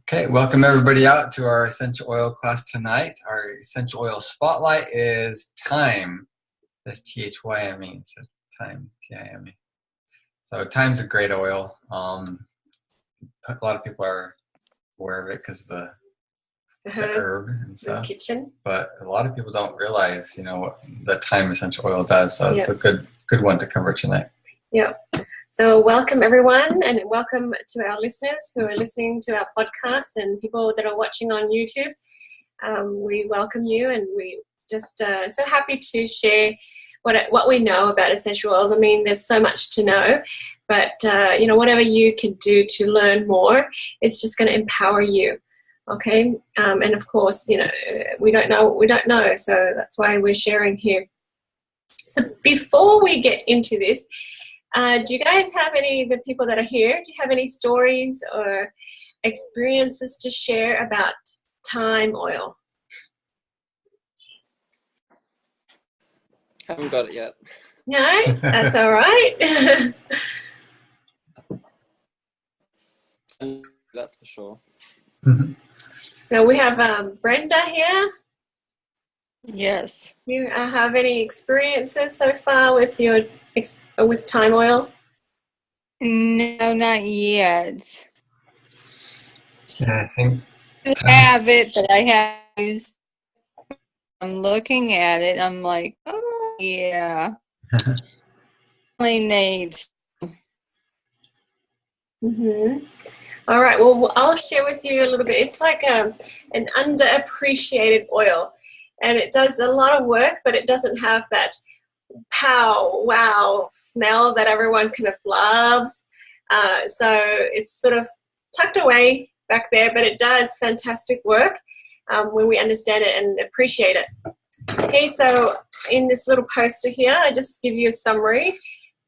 Okay, welcome everybody out to our essential oil class tonight. Our essential oil spotlight is thyme. That's T-H-Y-M-E. So thyme, T-I-M-E. So thyme's a great oil. A lot of people are aware of it because of the herb and stuff. The kitchen. But a lot of people don't realize, what the thyme essential oil does. So it's a good one to cover tonight. Yeah. So welcome everyone, and welcome to our listeners who are listening to our podcast and people that are watching on YouTube. We welcome you, and we just so happy to share what we know about essential oils. I mean, there's so much to know, but whatever you can do to learn more, it's just going to empower you. Okay, and of course, we don't know, so that's why we're sharing here. So before we get into this, do you guys have the people that are here, do you have any stories or experiences to share about thyme oil? Haven't got it yet. No, that's all right. That's for sure. Mm-hmm. So we have Brenda here. Yes. You have any experiences so far with with thyme oil? No, not yet. Yeah, I think I have it, but I have used. I'm looking at it. I'm like, oh yeah. Only need. Mm-hmm. All right. Well, I'll share with you a little bit. It's like an underappreciated oil, and it does a lot of work, but it doesn't have that wow smell that everyone kind of loves. So it's sort of tucked away back there, but it does fantastic work when we understand it and appreciate it. Okay, so in this little poster here, I just give you a summary.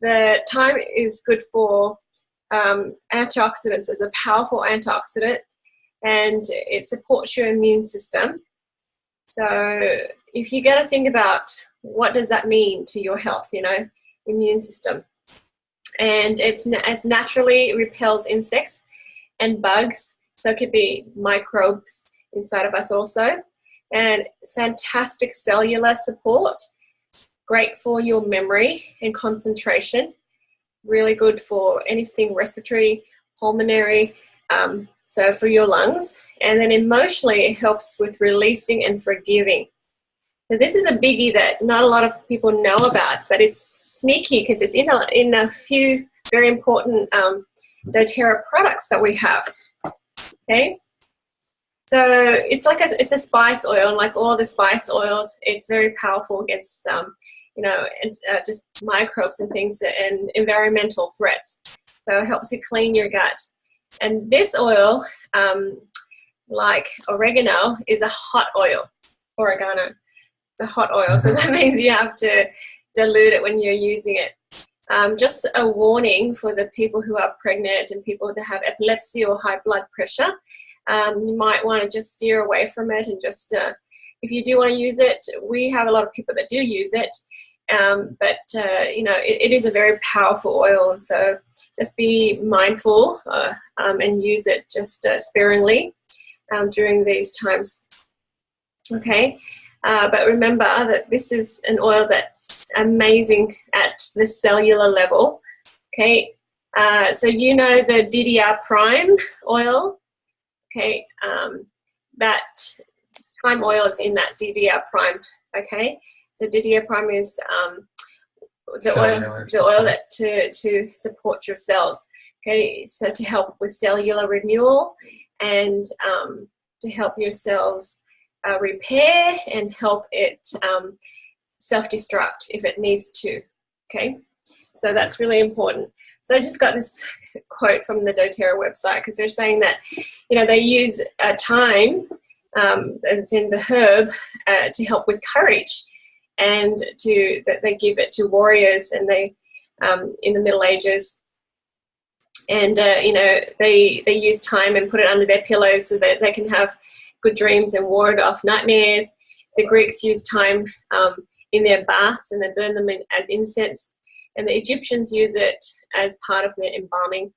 The thyme is good for antioxidants. It's a powerful antioxidant, and it supports your immune system. So if you got to think about what does that mean to your health, immune system. And it naturally repels insects and bugs. So it could be microbes inside of us also. And it's fantastic cellular support, great for your memory and concentration, really good for anything respiratory, pulmonary, so for your lungs. And then emotionally, it helps with releasing and forgiving. So this is a biggie that not a lot of people know about, but it's sneaky because it's in a few very important doTERRA products that we have. Okay, so it's like it's a spice oil, and like all the spice oils, it's very powerful against just microbes and things and environmental threats. So it helps you clean your gut. And this oil, like oregano, is a hot oil. Oregano. A hot oil, so that means you have to dilute it when you're using it. Just a warning for the people who are pregnant and people that have epilepsy or high blood pressure. You might want to just steer away from it, and just if you do want to use it, we have a lot of people that do use it, but it is a very powerful oil, and so just be mindful and use it just sparingly during these times. Okay. But remember that this is an oil that's amazing at the cellular level. Okay, so the DDR prime oil. Okay, that thyme oil is in that DDR prime. Okay, so DDR prime is the oil that to support your cells. Okay, so to help with cellular renewal and to help your cells repair and help it self-destruct if it needs to. Okay, so that's really important. So I just got this quote from the doTERRA website, because they're saying that they use thyme, as in the herb, to help with courage, and that they give it to warriors, and they in the Middle Ages, and they use thyme and put it under their pillows so that they can have good dreams and ward off nightmares. The Greeks used thyme in their baths, and they burn them as incense. And the Egyptians use it as part of their embalming.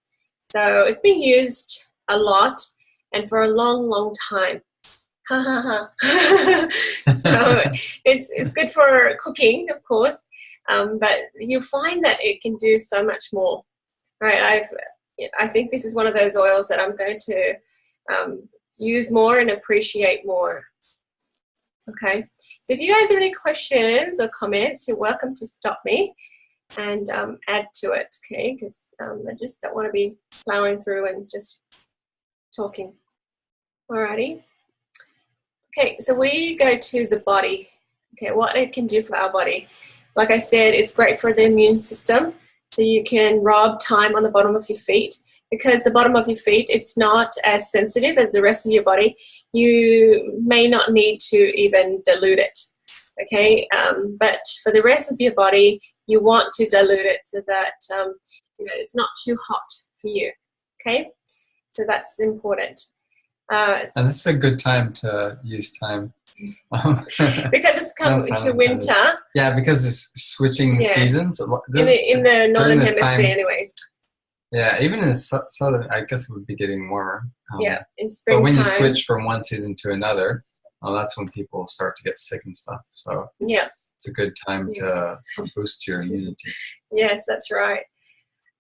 So it's been used a lot, and for a long, long time. Ha ha ha. So it's good for cooking, of course, but you'll find that it can do so much more. Right? I think this is one of those oils that I'm going to use more and appreciate more. Okay, so if you guys have any questions or comments, you're welcome to stop me and add to it, okay? Because I just don't want to be plowing through and just talking. Alrighty. Okay, so we go to the body. Okay, what it can do for our body. Like I said, it's great for the immune system. So you can rub thyme on the bottom of your feet, because the bottom of your feet, it's not as sensitive as the rest of your body. You may not need to even dilute it, okay? But for the rest of your body, you want to dilute it so that it's not too hot for you, okay? So that's important. And this is a good time to use thyme. Because it's come to winter. Yeah, because it's switching seasons. In the northern hemisphere anyways. Yeah, even in the southern, I guess it would be getting warmer. Yeah, in springtime. But when you switch from one season to another, that's when people start to get sick and stuff. So yeah, it's a good time to boost your immunity. Yes, that's right.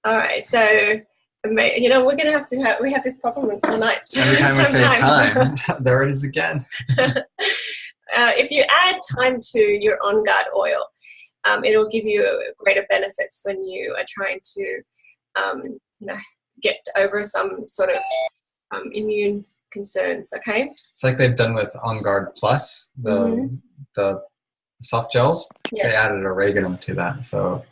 All right, so we're gonna have we have this problem all night. Every time we say thyme, there it is again. If you add thyme to your On Guard oil, it'll give you greater benefits when you are trying to get over some sort of immune concerns. Okay. It's like they've done with On Guard Plus, the soft gels. Yeah. They added oregano to that, so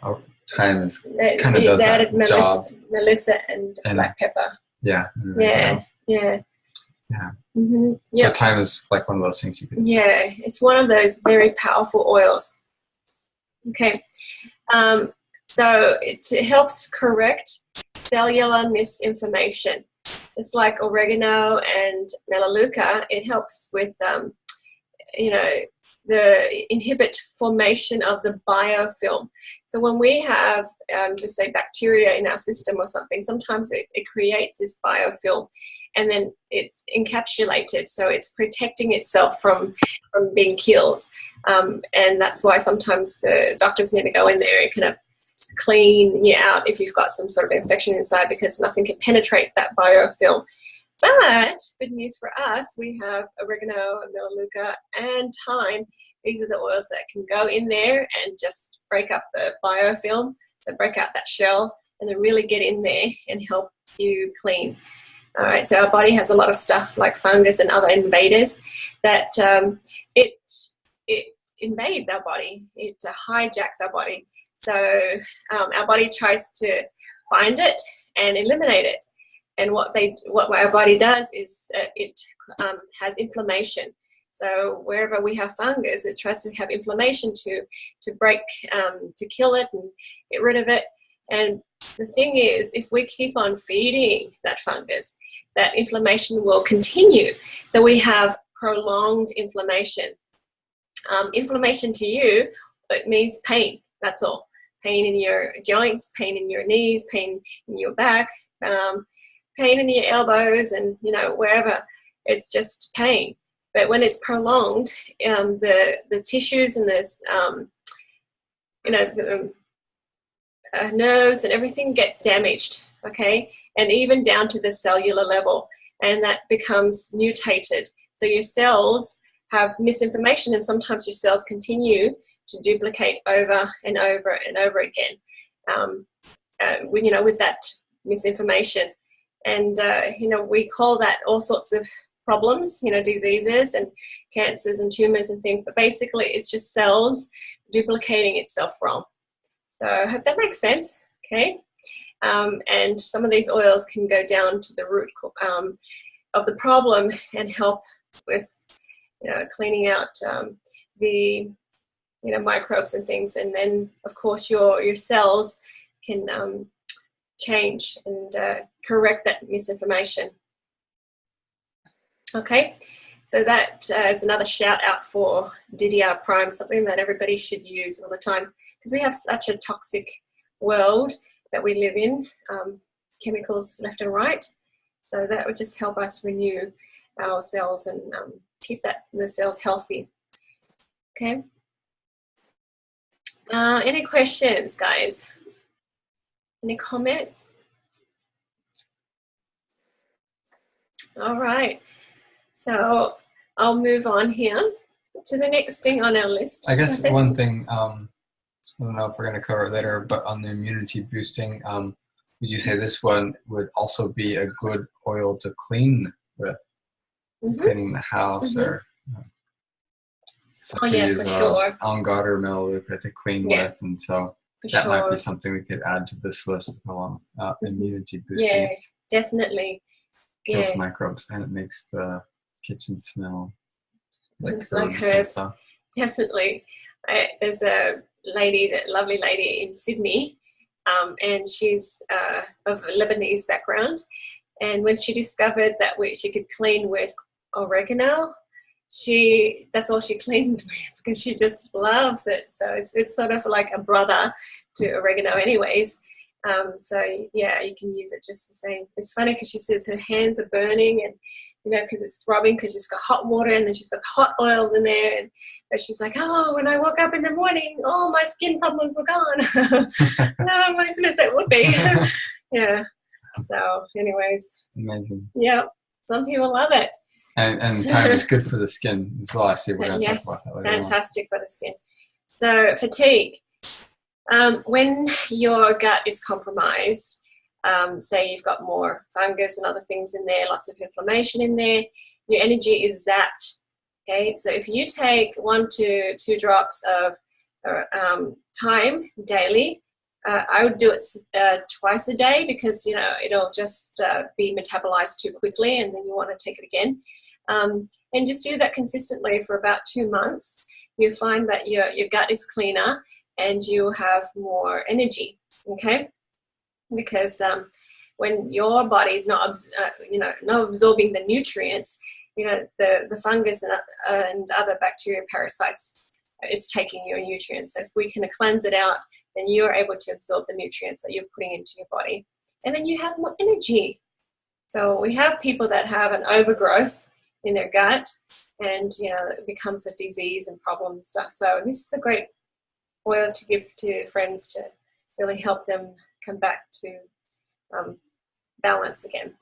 thyme is kind of does that job. Melissa and black pepper. Yeah. Yeah. Mm-hmm. Yep. So thyme is like one of those things you can. Yeah, it's one of those very powerful oils. Okay. So it helps correct cellular misinformation. Just like oregano and melaleuca, it helps with, the inhibit formation of the biofilm. So when we have, just say, bacteria in our system or something, sometimes it creates this biofilm, and then it's encapsulated, so it's protecting itself from being killed. And that's why sometimes doctors need to go in there and kind of clean you out if you've got some sort of infection inside, because nothing can penetrate that biofilm. But good news for us, we have oregano, melaleuca, and thyme. These are the oils that can go in there and just break up the biofilm, so break out that shell, and then really get in there and help you clean. All right, so our body has a lot of stuff like fungus and other invaders that it invades our body. It hijacks our body. So our body tries to find it and eliminate it. And what our body does is it has inflammation. So wherever we have fungus, it tries to have inflammation to break, to kill it and get rid of it. And the thing is, if we keep on feeding that fungus, that inflammation will continue. So we have prolonged inflammation. Inflammation to you, it means pain. That's all. Pain in your joints, pain in your knees, pain in your back, pain in your elbows, and wherever. It's just pain. But when it's prolonged, the tissues and the nerves and everything gets damaged. Okay, and even down to the cellular level, and that becomes mutated. So your cells have misinformation, and sometimes your cells continue to duplicate over and over and over again. With that misinformation. And, we call that all sorts of problems, diseases and cancers and tumors and things. But basically, it's just cells duplicating itself wrong. So I hope that makes sense, okay? And some of these oils can go down to the root of the problem and help with, cleaning out the, microbes and things. And then, of course, your cells can change and correct that misinformation. Okay, so that is another shout out for DDR Prime, something that everybody should use all the time, because we have such a toxic world that we live in, chemicals left and right. So that would just help us renew our cells and keep the cells healthy. Okay. Any questions, guys? Any comments? All right. So I'll move on here to the next thing on our list. I guess one thing, I don't know if we're going to cover it later, but on the immunity boosting, would you say this one would also be a good oil to clean with, cleaning the house, or yeah, use for sure. on God or Melaleuca to clean with, and so that might be something we could add to this list along with immunity boosting. Yeah, definitely. Kills microbes, and it makes the kitchen smell like herbs and stuff. Definitely. There's a lovely lady in Sydney, and she's of a Lebanese background. And when she discovered that she could clean with oregano, that's all she cleaned with, because she just loves it. So it's sort of like a brother to oregano anyways. So yeah, you can use it just the same. It's funny because she says her hands are burning, and because it's throbbing, because she's got hot water and then she's got hot oil in there, and she's like, oh, when I woke up in the morning, all my skin problems were gone. Oh my goodness, it would be. Yeah. So anyways, amazing. Yeah, some people love it. And thyme is good for the skin as well. I see we're going to talk about that later. Fantastic for the skin. So fatigue. When your gut is compromised, say you've got more fungus and other things in there, lots of inflammation in there, your energy is zapped. Okay, so if you take 1 to 2 drops of thyme daily, I would do it twice a day, because it'll just be metabolized too quickly, and then you want to take it again. And just do that consistently for about 2 months. You'll find that your gut is cleaner and you have more energy. Okay, because when your body is not absorbing the nutrients, the fungus and other bacteria parasites, it's taking your nutrients. So if we can cleanse it out, then you're able to absorb the nutrients that you're putting into your body, and then you have more energy. So we have people that have an overgrowth in their gut, and it becomes a disease and problem and stuff. So this is a great oil to give to friends to really help them come back to balance again.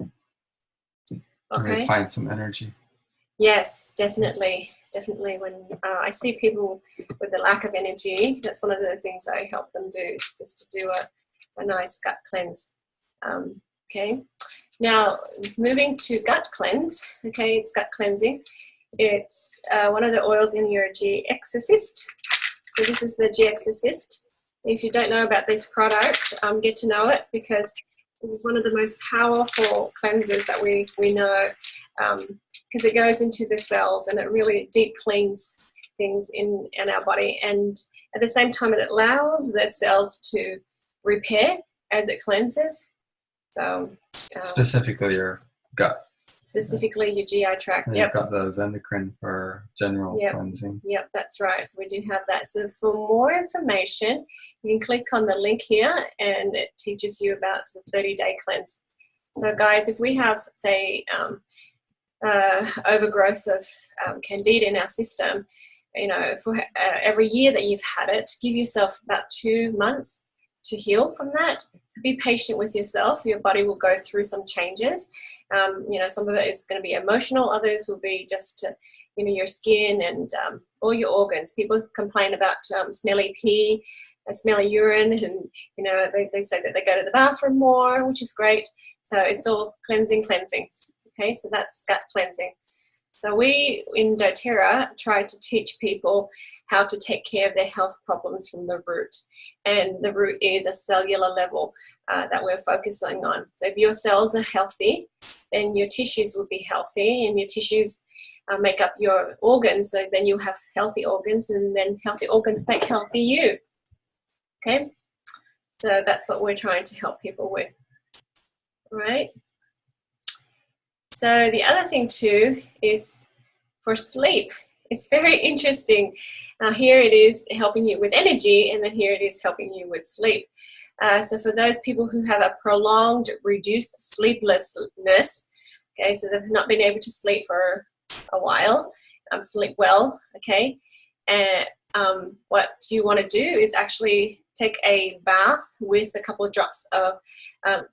Okay. Find some energy. Yes, definitely. Definitely. When I see people with the lack of energy, that's one of the things I help them do, is just to do a nice gut cleanse. Okay. Now, moving to gut cleanse. Okay, it's gut cleansing. It's one of the oils in your G-Exorcist. So this is the G-Exorcist. If you don't know about this product, get to know it, because it's one of the most powerful cleansers that we know, because it goes into the cells and it really deep cleans things in our body, and at the same time it allows the cells to repair as it cleanses. So specifically your gut. Specifically your GI tract. And you've got those endocrine for general cleansing. Yep, that's right. So we do have that. So for more information, you can click on the link here, and it teaches you about the 30-day cleanse. So guys, if we have, say, overgrowth of candida in our system, for every year that you've had it, give yourself about 2 months to heal from that. So be patient with yourself. Your body will go through some changes. Some of it is going to be emotional. Others will be just, your skin and all your organs. People complain about smelly pee, smelly urine, and, they say that they go to the bathroom more, which is great. So it's all cleansing. Okay, so that's gut cleansing. So we in doTERRA try to teach people how to take care of their health problems from the root. And the root is a cellular level that we're focusing on. So if your cells are healthy, then your tissues will be healthy, and your tissues make up your organs. So then you have healthy organs, and then healthy organs make healthy you. Okay? So that's what we're trying to help people with. All right? So the other thing too is for sleep. It's very interesting. Here it is helping you with energy, and then here it is helping you with sleep. So for those people who have a prolonged reduced sleeplessness, Okay, so they've not been able to sleep for a while, sleep well, okay? And what you want to do is actually take a bath with a couple of drops of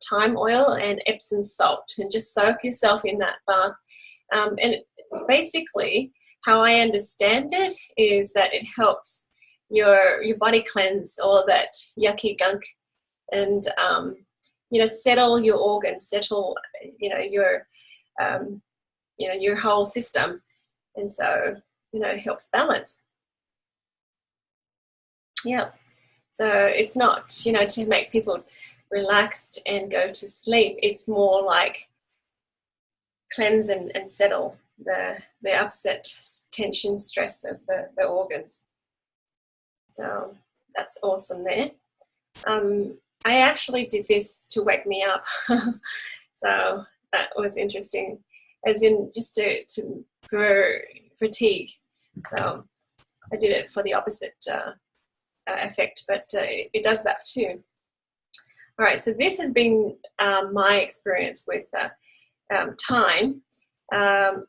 thyme oil and Epsom salt, and just soak yourself in that bath. And basically, how I understand it is that it helps your body cleanse all of that yucky gunk, and you know, settle your organs, settle your whole system, and so it helps balance. Yeah. So it's not to make people relaxed and go to sleep. It's more like cleanse and settle the upset, tension, stress of the organs. So that's awesome there. I actually did this to wake me up. So that was interesting, as in just for fatigue. So I did it for the opposite effect, but it does that too. All right, so this has been my experience with thyme.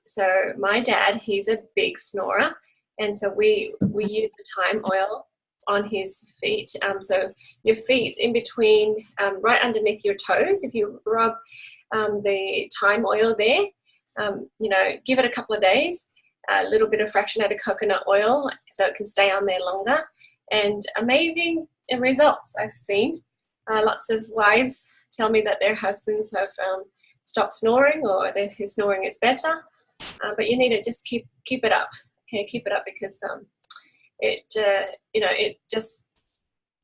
So my dad, he's a big snorer, and so we use the thyme oil on his feet. So your feet in between, right underneath your toes, if you rub the thyme oil there, give it a couple of days, a little bit of fractionated coconut oil so it can stay on there longer, and amazing results I've seen. Lots of wives tell me that their husbands have stopped snoring, or their snoring is better. But you need to just keep it up. Okay, keep it up, because it just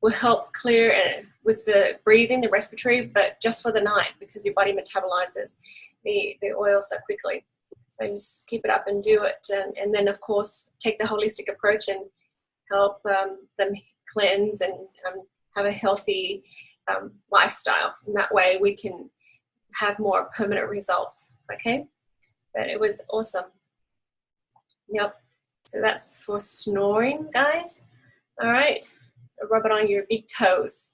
will help clear with the breathing, the respiratory, but just for the night, because your body metabolizes the oil so quickly. So just keep it up and do it, and then of course take the holistic approach and help them cleanse and have a healthy lifestyle. And that way we can have more permanent results. Okay, but it was awesome. Yep. So that's for snoring, guys. All right, rub it on your big toes.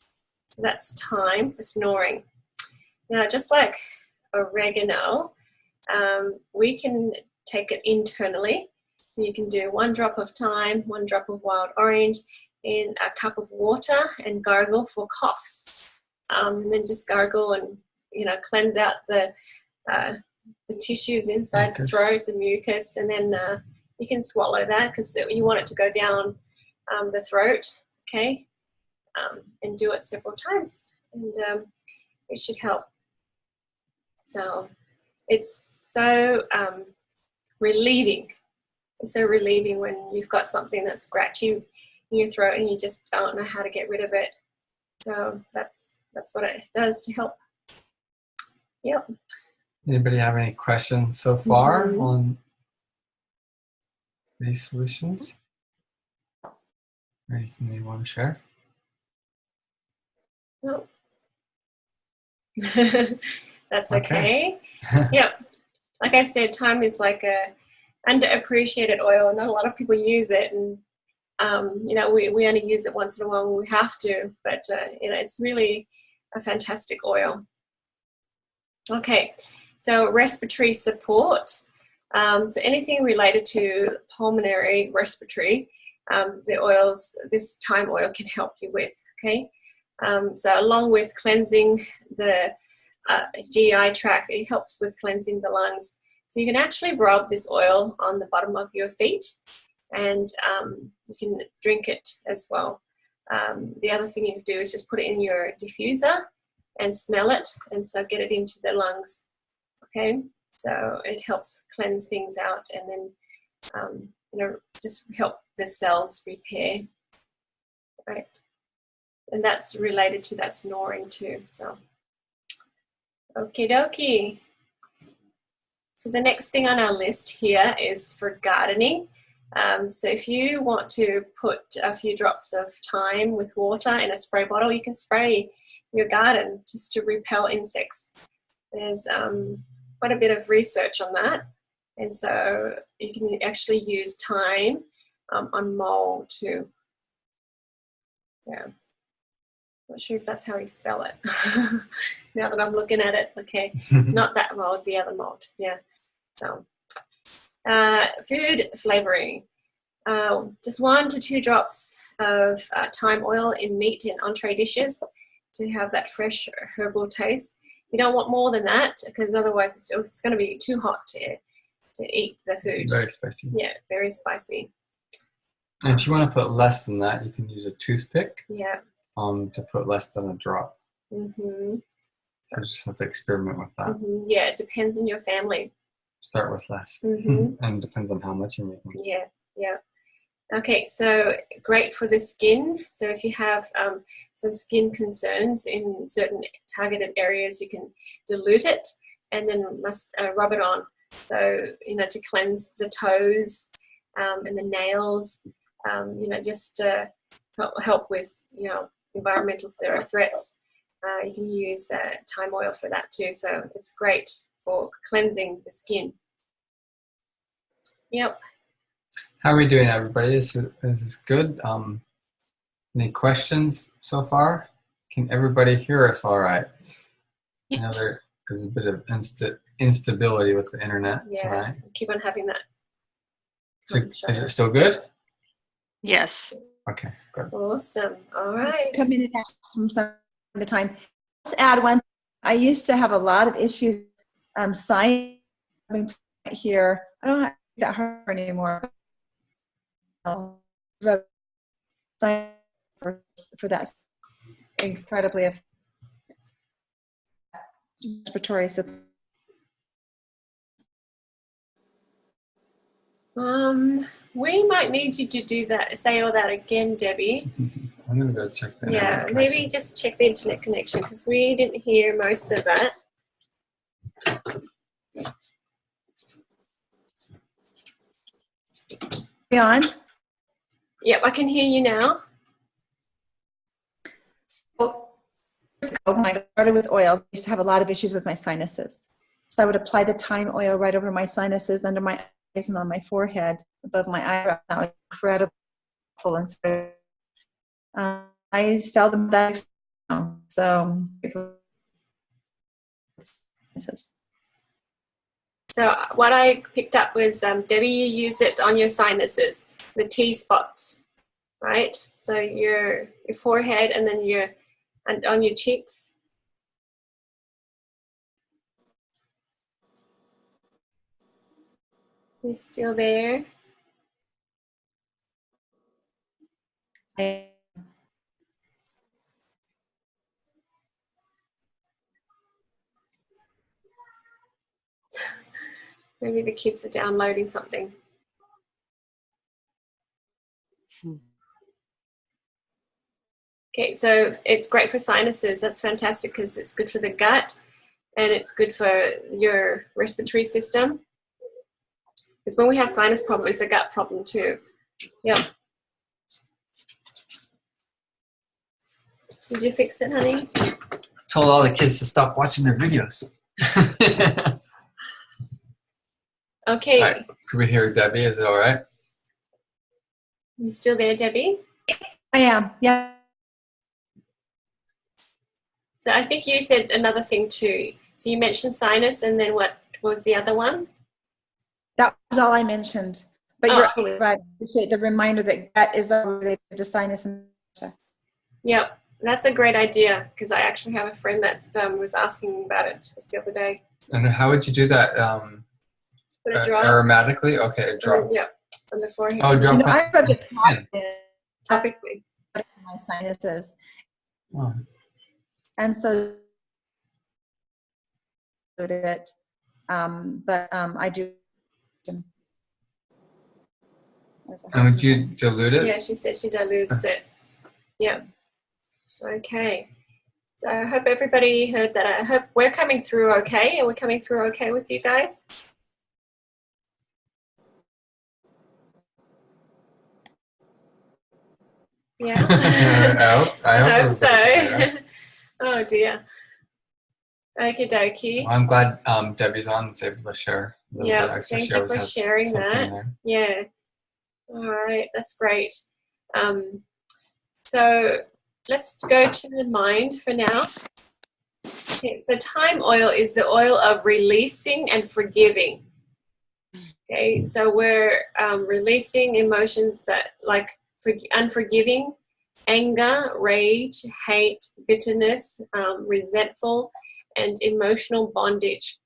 So that's thyme for snoring. Now, just like oregano, we can take it internally. You can do 1 drop of thyme, 1 drop of wild orange in a cup of water and gargle for coughs. And then just gargle and cleanse out the tissues inside the throat, the mucus, and then you can swallow that, because you want it to go down the throat. Okay, and do it several times, and it should help. So it's so relieving. It's so relieving when you've got something that's scratchy in your throat and you just don't know how to get rid of it. So that's what it does to help. Yep. Anybody have any questions so far on these solutions? Anything you want to share? No. That's okay. Yep. Like I said, thyme is like a underappreciated oil. Not a lot of people use it, and we only use it once in a while when we have to. But it's really a fantastic oil. Okay, so respiratory support. So anything related to pulmonary respiratory, this thyme oil can help you with. Okay, so along with cleansing the GI tract, it helps with cleansing the lungs. So you can actually rub this oil on the bottom of your feet, and you can drink it as well. The other thing you can do is just put it in your diffuser and smell it, and so get it into the lungs. Okay, so it helps cleanse things out, and then just help the cells repair. Right, and that's related to that snoring too. So, okie dokie. So the next thing on our list here is for gardening. So if you want to put a few drops of thyme with water in a spray bottle, you can spray your garden just to repel insects. There's quite a bit of research on that. And so you can actually use thyme on mold too. Yeah. Not sure if that's how you spell it. now that I'm looking at it. Okay, not that mold, the other mold. Yeah. So, food flavoring. Just 1 to 2 drops of thyme oil in meat and entree dishes to have that fresh herbal taste. You don't want more than that because otherwise it's going to be too hot to eat the food. Very spicy. Yeah, very spicy. And if you want to put less than that, you can use a toothpick. Yeah. To put less than a drop. Mm-hmm. So just have to experiment with that. Mm-hmm. Yeah, it depends on your family. Start with less. Mm-hmm. And depends on how much you're making. Yeah, yeah. Okay, so great for the skin. So if you have some skin concerns in certain targeted areas, you can dilute it and then rub it on. So, to cleanse the toes and the nails, just help with, environmental threats. You can use thyme oil for that too. So it's great for cleansing the skin. Yep. How are we doing, everybody? Is this good? Any questions so far? Can everybody hear us all right? I know there's a bit of instability with the internet tonight. Keep on having that. So is it still good? Yes. Okay, good. Awesome. All right. Come in and ask from time to time. Let's add one. I used to have a lot of issues signing here. I don't have that hard anymore. Sign for that incredibly respiratory support. We might need you to do that. Say all that again, Debbie. I'm gonna go check that. Yeah, maybe just check the internet connection because we didn't hear most of that. On? Yep, I can hear you now. So, when I started with oils, I used to have a lot of issues with my sinuses. So I would apply the thyme oil right over my sinuses, under my eyes, and on my forehead, above my eyebrows. That was incredible. And so, I sell them that. So what I picked up was, Debbie, you used it on your sinuses, the T spots, right? So your forehead and then and on your cheeks. You still there? Maybe the kids are downloading something. Okay, so it's great for sinuses. That's fantastic because it's good for the gut and it's good for your respiratory system. Because when we have sinus problems, it's a gut problem too. Yeah. Did you fix it, honey? Told all the kids to stop watching their videos. Okay. All right. Could we hear Debbie? Is it all right? You still there, Debbie? I am, yeah. So I think you said another thing too. So you mentioned sinus, and then what was the other one? That was all I mentioned. But you're absolutely right. I appreciate the reminder that gut is related to sinus and Yep, that's a great idea because I actually have a friend that was asking about it just the other day. And how would you do that? Put a drop. Aromatically? Okay, a drop. Yep, on the forehead. Oh, drop. I rubbed it topically. My sinuses. Oh. And so it, I do. And would you dilute it? Yeah, she said she dilutes it. Yeah. Okay. So I hope everybody heard that. I hope we're coming through okay. Are we coming through okay with you guys? Yeah. I hope so. Oh dear. Okie dokie. Well, I'm glad Debbie's on and is able to share. Yeah, thank you for sharing that. Yeah. All right, that's great. So let's go to the mind for now. Okay, so thyme oil is the oil of releasing and forgiving. Okay, so we're releasing emotions that like unforgiving, anger, rage, hate, bitterness, resentful, and emotional bondage.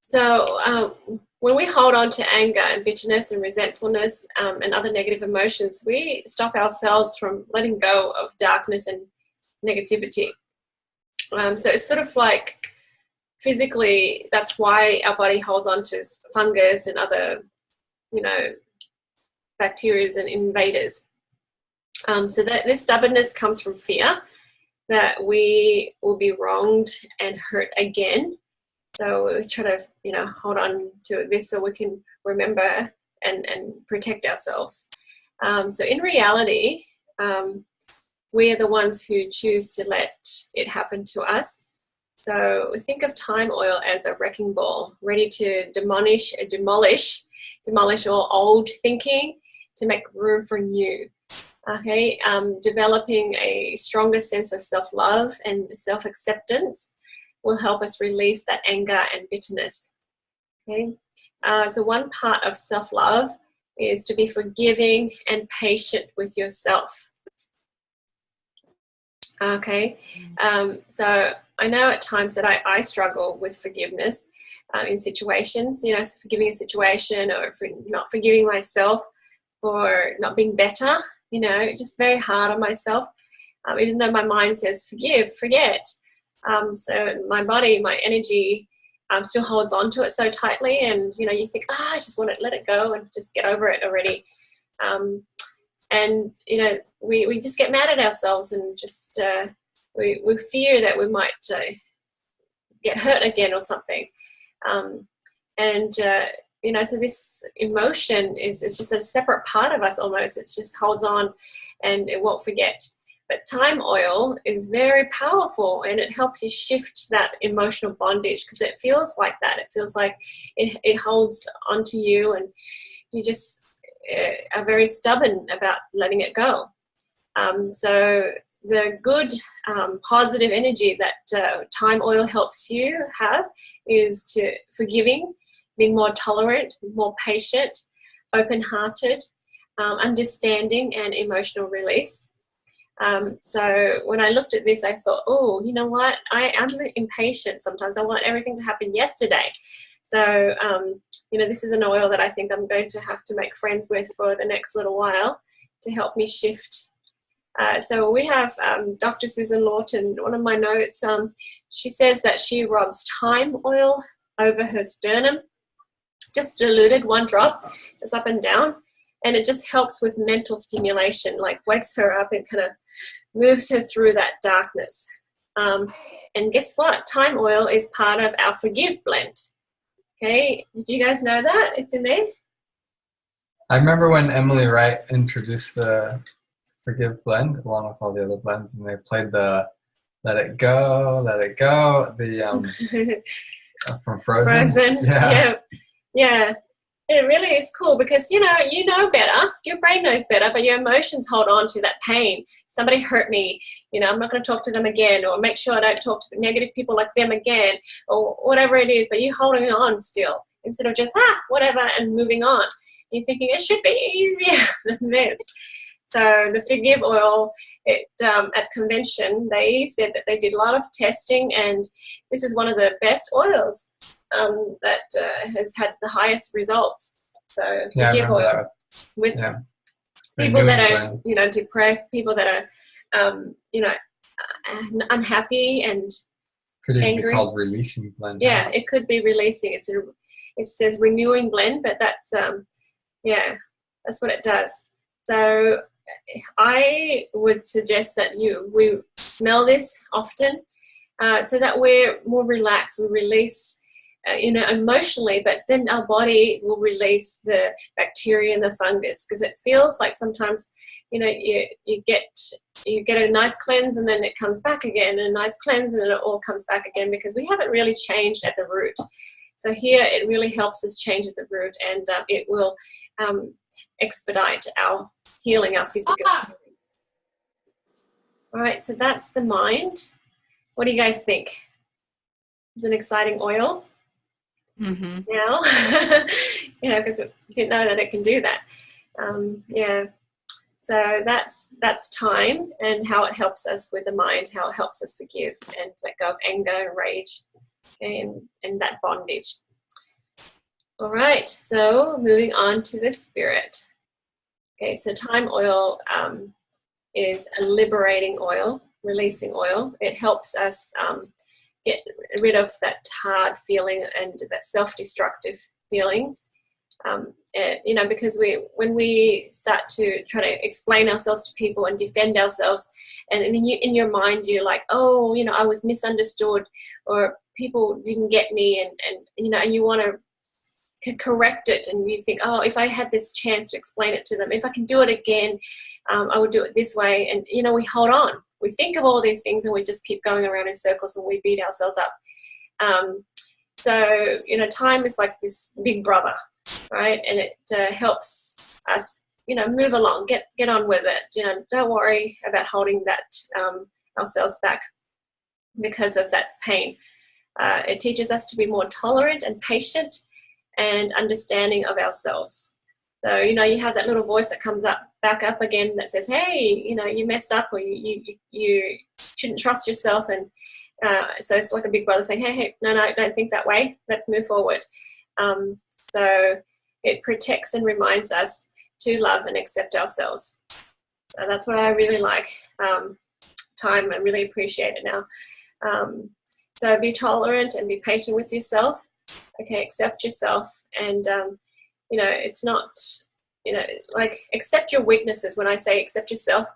So when we hold on to anger and bitterness and resentfulness and other negative emotions, we stop ourselves from letting go of darkness and negativity. So it's sort of like physically, that's why our body holds on to fungus and other, bacteria and invaders. So that this stubbornness comes from fear that we will be wronged and hurt again. So we try to, hold on to this so we can remember and protect ourselves. So in reality, we are the ones who choose to let it happen to us. So think of thyme oil as a wrecking ball, ready to demolish all old thinking to make room for new. Okay, developing a stronger sense of self-love and self-acceptance will help us release that anger and bitterness. Okay, so one part of self-love is to be forgiving and patient with yourself. Okay, so I know at times that I struggle with forgiveness in situations, forgiving a situation or for not forgiving myself for not being better, just very hard on myself, even though my mind says forgive, forget. So my body, my energy still holds on to it so tightly, and, you think, I just want to let it go and just get over it already. And, we just get mad at ourselves and just we fear that we might get hurt again or something. So this emotion is just a separate part of us almost. It just holds on and it won't forget. But thyme oil is very powerful, and it helps you shift that emotional bondage, because it feels like that. It feels like it holds onto you, and you just are very stubborn about letting it go. So the good positive energy that thyme oil helps you have is to forgiving, being more tolerant, more patient, open-hearted, understanding, and emotional release. So when I looked at this, I thought, oh, you know what? I am impatient sometimes. I want everything to happen yesterday. So, this is an oil that I think I'm going to have to make friends with for the next little while to help me shift. So we have Dr. Susan Lawton. One of my notes, she says that she rubs thyme oil over her sternum, just diluted, 1 drop, just up and down. And it just helps with mental stimulation, like wakes her up and kind of moves her through that darkness. And guess what? Thyme oil is part of our Forgive blend. Okay, did you guys know that? It's in there? I remember when Emily Wright introduced the Forgive blend along with all the other blends, and they played the Let It Go, the from Frozen. Yeah. It really is cool because, you know better. Your brain knows better, but your emotions hold on to that pain. Somebody hurt me. I'm not going to talk to them again, or make sure I don't talk to negative people like them again, or whatever it is. But you're holding on still instead of just, whatever, and moving on. You're thinking it should be easier than this. So the Forgive oil, at convention, they said that they did a lot of testing, and this is one of the best oils that has had the highest results. So Forgive oil with people that are, depressed, people that are, unhappy and could even angry. Be called releasing blend. Yeah, it could be releasing. It says renewing blend, but that's that's what it does. So I would suggest that we smell this often, so that we're more relaxed. We release, emotionally, but then our body will release the bacteria and the fungus, because it feels like sometimes, you get a nice cleanse and then it comes back again, and a nice cleanse and then it all comes back again, because we haven't really changed at the root. So here it really helps us change at the root, and it will expedite our healing, our physical healing. All right, so that's the mind. What do you guys think? It's an exciting oil now, because we didn't know that it can do that. Yeah. So that's thyme, and how it helps us with the mind, how it helps us forgive and let go of anger and rage, and that bondage. All right, so moving on to the spirit. Okay, so thyme oil is a liberating oil, releasing oil. It helps us get rid of that hard feeling and that self-destructive feelings. Because when we start to try to explain ourselves to people and defend ourselves, and in your mind you're like, oh, I was misunderstood, or people didn't get me, and you want to correct it, and you think, oh, if I had this chance to explain it to them, if I can do it again, I would do it this way. And we hold on, we think of all these things, and we just keep going around in circles, and we beat ourselves up. So thyme is like this big brother, right? And it helps us move along, get on with it. Don't worry about holding that ourselves back because of that pain. It teaches us to be more tolerant and patient and understanding of ourselves. So you have that little voice that comes back up again that says, hey, you messed up, or you shouldn't trust yourself. And so it's like a big brother saying, hey, no, don't think that way, let's move forward. So it protects and reminds us to love and accept ourselves. So that's what I really like. Thyme, I really appreciate it now. So be tolerant and be patient with yourself. Okay, accept yourself, and it's not, like, accept your weaknesses. When I say accept yourself,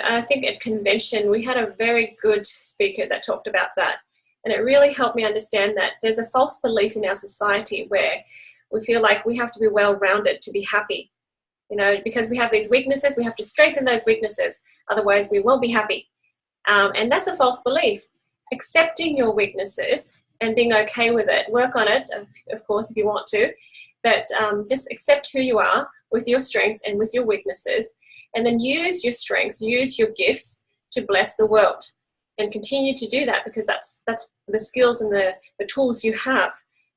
I think at convention we had a very good speaker that talked about that, and it really helped me understand that there's a false belief in our society where we feel like we have to be well-rounded to be happy. Because we have these weaknesses, we have to strengthen those weaknesses, otherwise we won't be happy. And that's a false belief. Accepting your weaknesses and being okay with it, work on it, of course, if you want to, but just accept who you are with your strengths and with your weaknesses, and then use your strengths, use your gifts to bless the world, and continue to do that, because that's the skills and the tools you have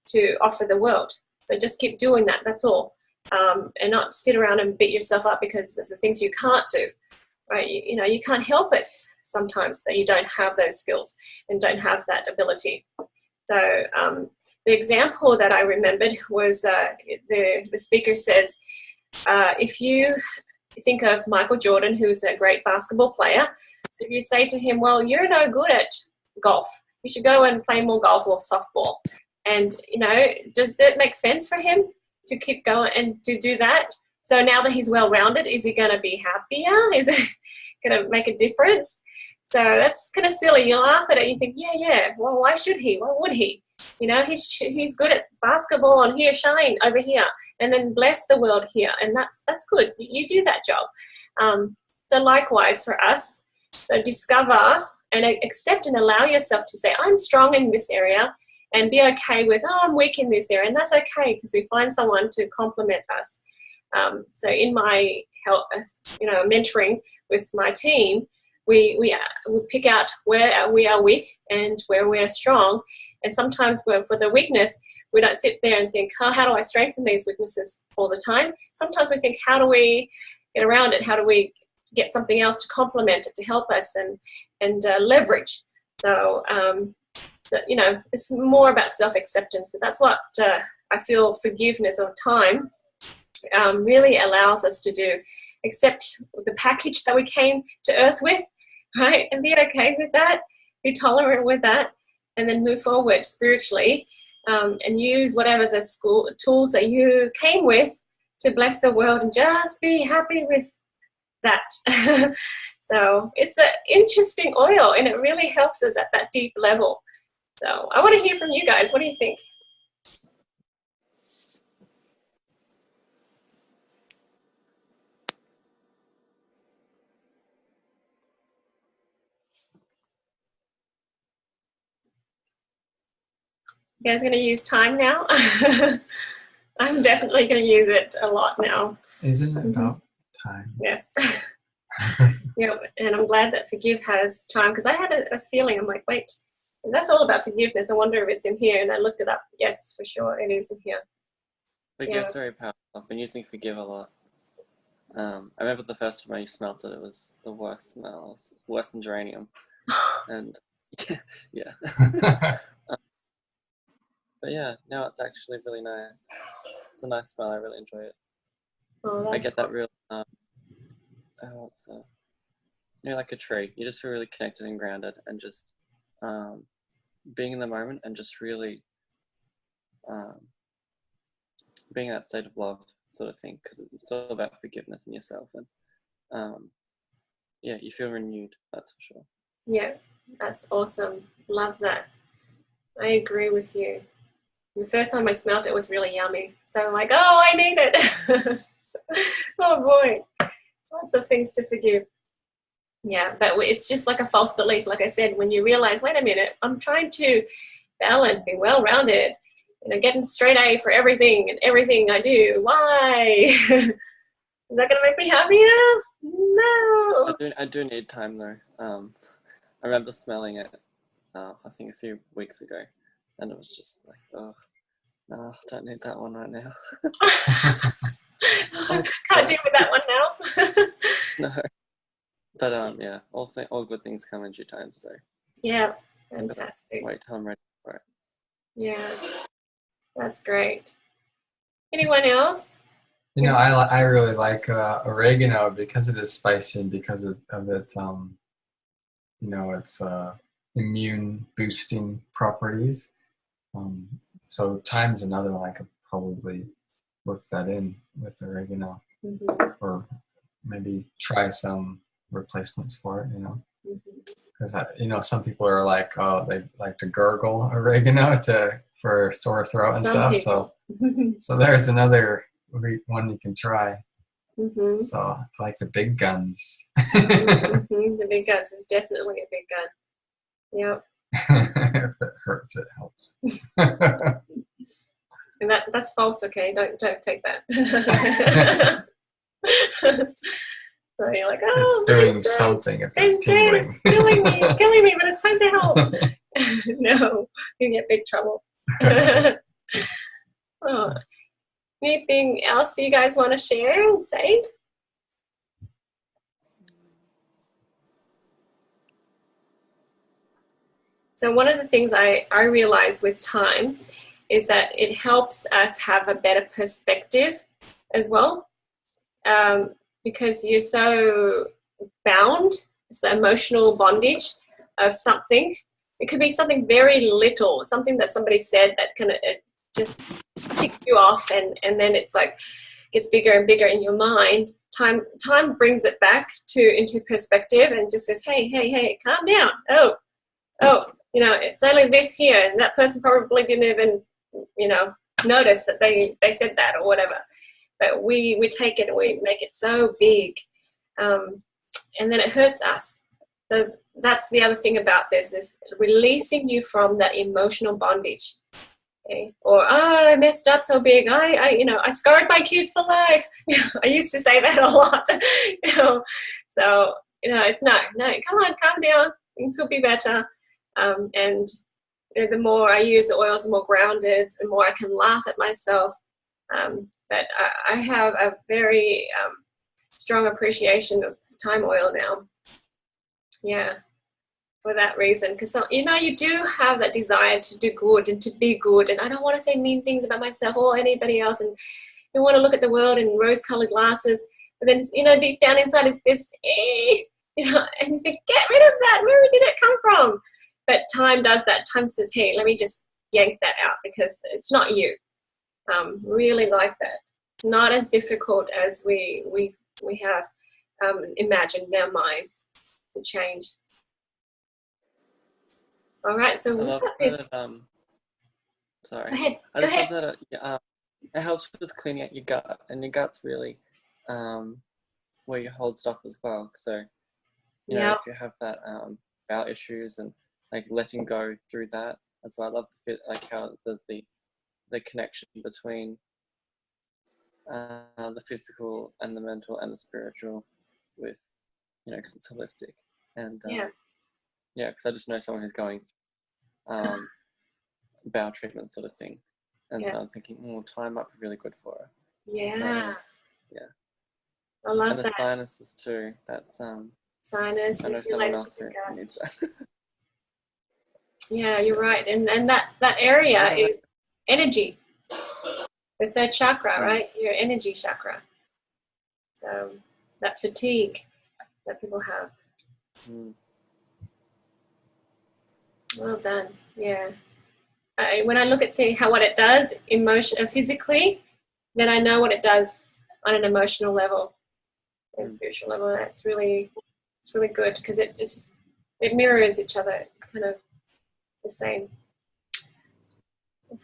to offer the world. So just keep doing that, that's all. And not sit around and beat yourself up because of the things you can't do, right? You can't help it sometimes that you don't have those skills and don't have that ability. So the example that I remembered was the speaker says, if you think of Michael Jordan, who's a great basketball player, so if you say to him, well, you're no good at golf, you should go and play more golf or softball. And, does it make sense for him to keep going and to do that? So now that he's well-rounded, is he going to be happier? Is it going to make a difference? So that's kind of silly. You laugh at it, you think, yeah, well, why should he? Why would he? He's good at basketball on here, shine over here, and then bless the world here. And that's good. You do that job. So likewise for us, so discover and accept and allow yourself to say, I'm strong in this area, and be okay with, I'm weak in this area. And that's okay, because we find someone to complement us. So in my help, mentoring with my team, we pick out where we are weak and where we are strong. And sometimes for the weakness, we don't sit there and think, how do I strengthen these weaknesses all the time? Sometimes we think, how do we get around it? How do we get something else to complement it, to help us and leverage? So, it's more about self-acceptance. So that's what I feel forgiveness or thyme really allows us to do. Accept the package that we came to earth with, right? And be okay with that, be tolerant with that, and then move forward spiritually, and use whatever the tools that you came with to bless the world, and just be happy with that. So it's an interesting oil, and it really helps us at that deep level. So I want to hear from you guys. What do you think? You guys going to use thyme now? I'm definitely going to use it a lot now. Isn't it about time? Yes. Yeah, and I'm glad that forgive has thyme, because I had a feeling, I'm like, wait, that's all about forgiveness. I wonder if it's in here, and I looked it up. Yes, for sure, it is in here. Forgive's very powerful. I've been using forgive a lot. I remember the first time I smelled it, it was the worst smell. It was worse than geranium. And yeah. But yeah, now it's actually really nice. It's a nice smell. I really enjoy it. Oh, I get that awesome. real, what's the, like a tree. You just feel really connected and grounded, and just being in the moment, and just really being in that state of love sort of thing, because it's all about forgiveness in yourself. And yeah, you feel renewed, that's for sure. Yeah, that's awesome. Love that. I agree with you. The first time I smelled it was really yummy. So I'm like, oh, I need it. Oh boy, lots of things to forgive. Yeah, but it's just like a false belief. Like I said, when you realize, wait a minute, I'm trying to balance, be well-rounded, getting straight A for everything and everything I do. Why? Is that going to make me happier? No. I do need time though. I remember smelling it, I think a few weeks ago, and it was just like, oh, no, I don't need that one right now. Can't deal with that one now. No. But yeah, all good things come in due time, so. Yeah, fantastic. Wait till I'm ready for it. Yeah, that's great. Anyone else? I really like oregano because it is spicy and because of its its immune boosting properties. So thyme's another one I could probably work that in with oregano, or maybe try some replacements for it. Because some people are like, oh, they like to gurgle oregano for sore throat and Some stuff. people. So there's another one you can try. Mm-hmm. So I like the big guns. The big guns is definitely a big gun. Yep. If it hurts, it helps. And that's false. Okay, don't take that. So you're like, oh, it's doing something if it's tingling. It's killing me. It's killing me, but it's supposed to help. No, you get big trouble. Oh. Anything else you guys want to share and say? So one of the things I realize with thyme is that it helps us have a better perspective as well, because you're so bound. It's the emotional bondage of something. It could be something very little, something that somebody said that kind of just ticks you off, and then it's like gets bigger and bigger in your mind. Time brings it back into perspective and just says, hey, calm down. Oh, it's only this here, and that person probably didn't even, notice that they said that or whatever. But we take it and we make it so big, and then it hurts us. So that's the other thing about this, is releasing you from that emotional bondage. Okay? Or, oh, I messed up so big. I scarred my kids for life. I used to say that a lot. So it's no, come on, calm down. Things will be better. And the more I use the oils, the more grounded, the more I can laugh at myself. But I have a very strong appreciation of thyme oil now. Yeah, for that reason. Because, you do have that desire to do good and to be good. And I don't want to say mean things about myself or anybody else. And you want to look at the world in rose-colored glasses. But then, deep down inside, it's this, and you think, get rid of that. Where did it come from? But thyme does that. Thyme says, hey, let me just yank that out because it's not you. Really like that. It's not as difficult as we have imagined in our minds to change. All right, so we've got this. Sorry. Go ahead. I just love that it helps with cleaning out your gut, and your gut's really where you hold stuff as well. So, if you have that bowel issues and like letting go through that as well. I love how there's the connection between the physical and the mental and the spiritual with you know, because it's holistic. And Yeah. yeah, because I just know someone who's going bowel treatment sort of thing, and Yeah. so I'm thinking, thyme might be really good for her. Yeah. Yeah. I love And the that. sinuses too. That's Sinus I know is someone related else to the who gut. needs that. Yeah, you're right. And that area is energy. The third chakra, right? Your energy chakra. So that fatigue that people have. Well done. Yeah. When I look at what it does physically, then I know what it does on an emotional level and spiritual level. It's really good because it mirrors each other, kind of the same.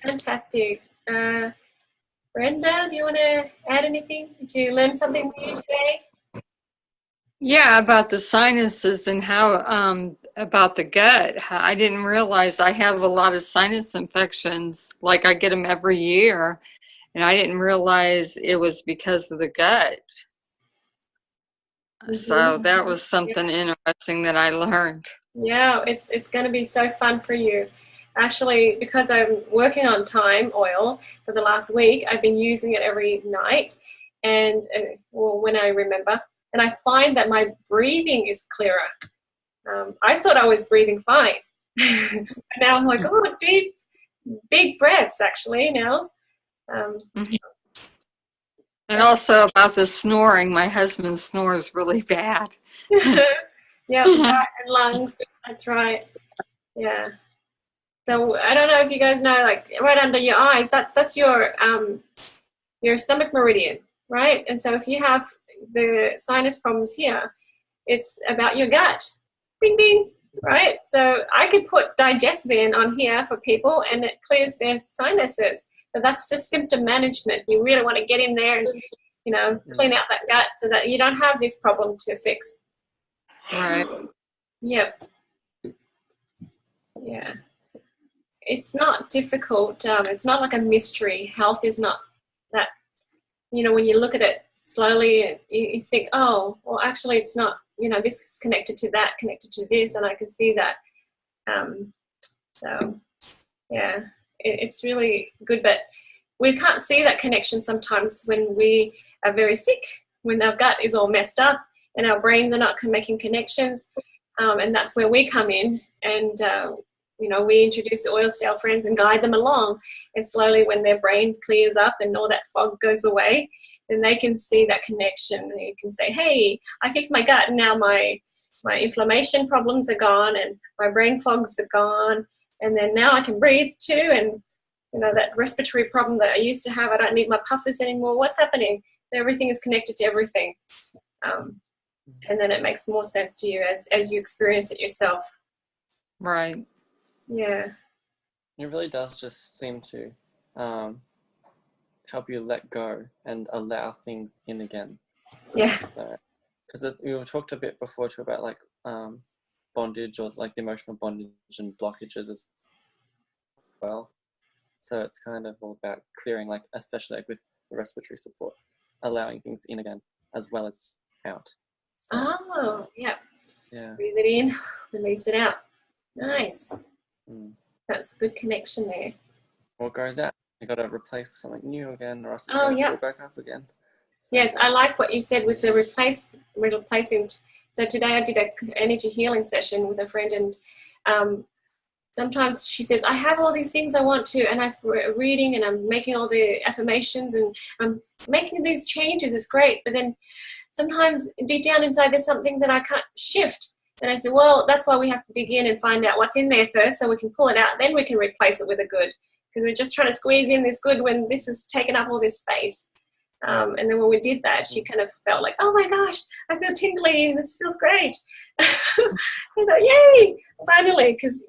Fantastic. Brenda, do you want to add anything? Did you learn something new today? Yeah, about the sinuses and how about the gut. I didn't realize I have a lot of sinus infections. Like I get them every year, and I didn't realize it was because of the gut. So that was something interesting that I learned. Yeah, it's going to be so fun for you. Actually, because I'm working on thyme oil for the last week, I've been using it every night and when I remember. And I find that my breathing is clearer. I thought I was breathing fine. Now I'm like, oh, deep, big breaths actually now. And also about the snoring. My husband snores really bad. Yeah, heart and lungs. That's right. Yeah. So I don't know if you guys know, like right under your eyes, that's your stomach meridian, right? And so if you have the sinus problems here, it's about your gut. Bing, bing, right? So I could put Digest-Zen on here for people and it clears their sinuses. But that's just symptom management. You really want to get in there and, clean out that gut so that you don't have this problem to fix. Right. Yep. Yeah. It's not difficult. It's not like a mystery. Health is not that, when you look at it slowly, you think, oh, well, actually it's not, this is connected to that, connected to this, and I can see that. So, yeah, it's really good. But we can't see that connection sometimes when we are very sick, when our gut is all messed up and our brains are not making connections. And that's where we come in and, we introduce the oils to our friends and guide them along. And slowly when their brain clears up and all that fog goes away, then they can see that connection. They can say, hey, I fixed my gut and now my inflammation problems are gone and my brain fogs are gone. And then now I can breathe too. And, that respiratory problem that I used to have, I don't need my puffers anymore. What's happening? Everything is connected to everything. And then it makes more sense to you as you experience it yourself. Right. Yeah. It really does just seem to help you let go and allow things in again. Yeah. Because we talked a bit before too about like bondage or like the emotional bondage and blockages as well. So it's kind of all about clearing, like especially like with the respiratory support, allowing things in again as well as out. So, yeah. Yeah. Breathe it in, release it out. Nice. That's a good connection there. What goes out, you got to replace with something new again, or else it's Oh, going to fill back up again. So. Yes, I like what you said with the replacing. So today I did an energy healing session with a friend, and sometimes she says, I have all these things I want to, and I'm reading and I'm making all the affirmations and I'm making these changes. It's great. But then sometimes deep down inside, there's something that I can't shift. And I said, well, that's why we have to dig in and find out what's in there first so we can pull it out. Then we can replace it with a good, because we're just trying to squeeze in this good when this has taken up all this space. And then when we did that, she kind of felt like, oh my gosh, I feel tingly. This feels great. I thought, yay, finally, because,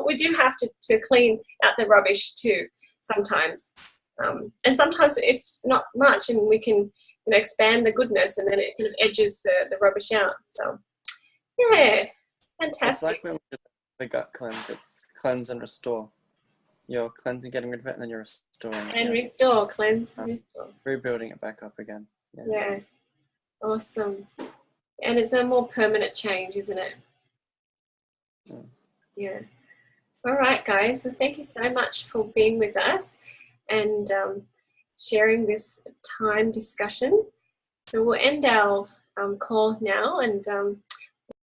we do have to clean out the rubbish too sometimes. And sometimes it's not much and we can expand the goodness and then it kind of edges the rubbish out. So, yeah, fantastic. It's like when we do the gut cleanse, it's cleanse and restore. You're cleansing, getting rid of it, and then you're restoring. And restore, cleanse, restore. Rebuilding it back up again. Yeah. Awesome. And it's a more permanent change, isn't it? Mm. Yeah. All right, guys. Well, thank you so much for being with us and sharing this time discussion. So we'll end our call now, and